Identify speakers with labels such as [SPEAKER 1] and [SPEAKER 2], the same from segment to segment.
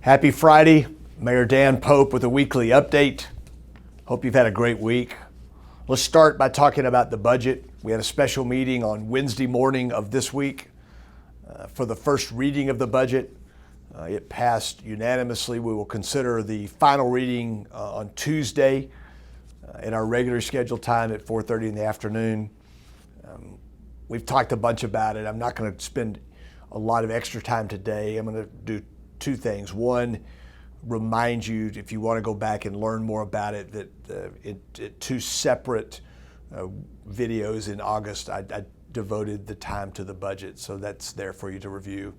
[SPEAKER 1] Happy Friday. Mayor Dan Pope with a weekly update. Hope you've had a great week. Let's start by talking about the budget. We had a special meeting on Wednesday morning of this week for the first reading of the budget. It passed unanimously. We will consider the final reading on Tuesday in our regular scheduled time at 4:30 in the afternoon. We've talked a bunch about it. I'm not going to spend a lot of extra time today. I'm going to do two things. One, remind you, if you want to go back and learn more about it, that two separate videos in August, I devoted the time to the budget, so that's there for you to review.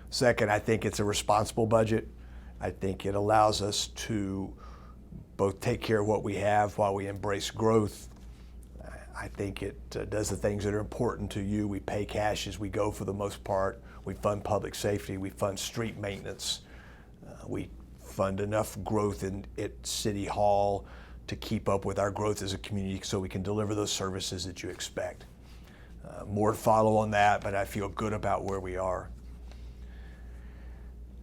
[SPEAKER 1] Second, I think it's a responsible budget. I think it allows us to both take care of what we have while we embrace growth. I think it does the things that are important to you. We pay cash as we go for the most part. We fund public safety. We fund street maintenance. We fund enough growth at City Hall to keep up with our growth as a community so we can deliver those services that you expect. More to follow on that, but I feel good about where we are.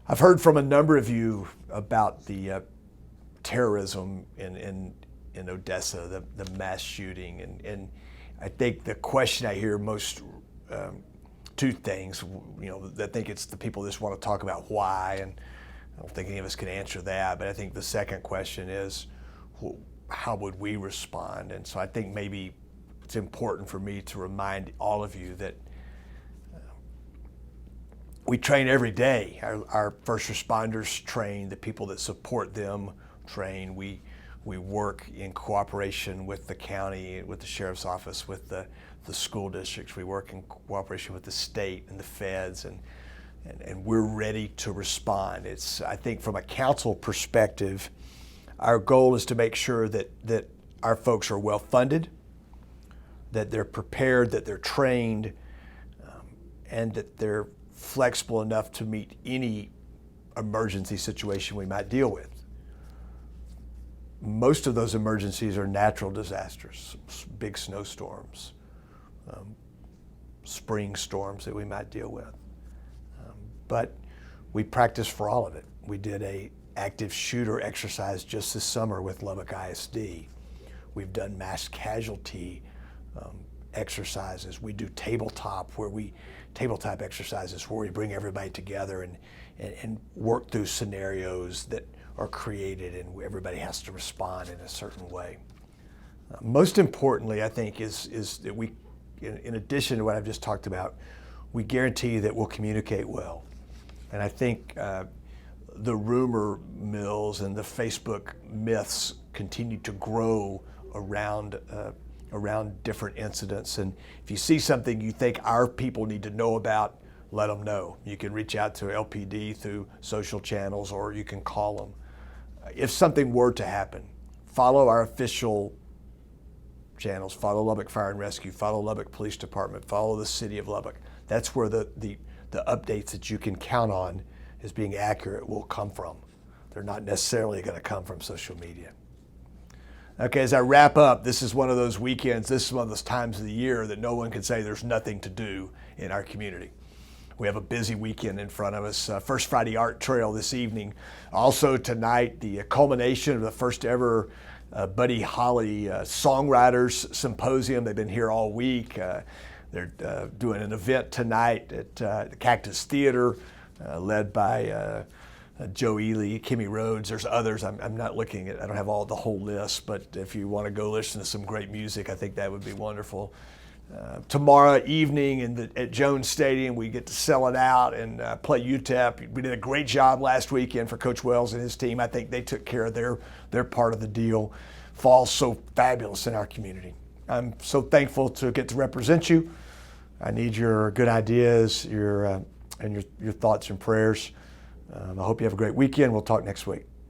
[SPEAKER 1] I've heard from a number of you about the terrorism in Odessa, the mass shooting, and I think the question I hear most, two things, I think it's the people just want to talk about why, and I don't think any of us can answer that, but I think the second question is, how would we respond? And so I think maybe it's important for me to remind all of you that we train every day. Our first responders train, the people that support them train. We work in cooperation with the county, with the sheriff's office, with the school districts. We work in cooperation with the state and the feds, and we're ready to respond. I think from a council perspective, our goal is to make sure that our folks are well funded, that they're prepared, that they're trained, and that they're flexible enough to meet any emergency situation we might deal with. Most of those emergencies are natural disasters, big snowstorms, spring storms that we might deal with. But we practice for all of it. We did an active shooter exercise just this summer with Lubbock ISD. We've done mass casualty exercises. We do tabletop exercises where we bring everybody together and work through scenarios that are created and everybody has to respond in a certain way. Most importantly, I think, is that we, in addition to what I've just talked about, we guarantee that we'll communicate well. And I think the rumor mills and the Facebook myths continue to grow around different incidents. And if you see something you think our people need to know about, let them know. You can reach out to LPD through social channels, or you can call them. If something were to happen, follow our official channels. Follow Lubbock Fire and Rescue. Follow Lubbock Police Department. Follow the City of Lubbock. That's where the updates that you can count on as being accurate will come from. They're not necessarily going to come from social media. Okay, as I wrap up, this is one of those weekends, this is one of those times of the year that no one can say there's nothing to do in our community. We have a busy weekend in front of us. First Friday Art Trail this evening. Also tonight, the culmination of the first ever Buddy Holly Songwriters Symposium. They've been here all week. They're doing an event tonight at the Cactus Theater, led by Joe Ely, Kimmy Rhodes. There's others. I'm not looking at, I don't have the whole list, but if you want to go listen to some great music, I think that would be wonderful. Tomorrow evening at Jones Stadium, we get to sell it out and play UTEP. We did a great job last weekend for Coach Wells and his team. I think they took care of their part of the deal. Fall's so fabulous in our community. I'm so thankful to get to represent you. I need your good ideas, your thoughts and prayers. I hope you have a great weekend. We'll talk next week.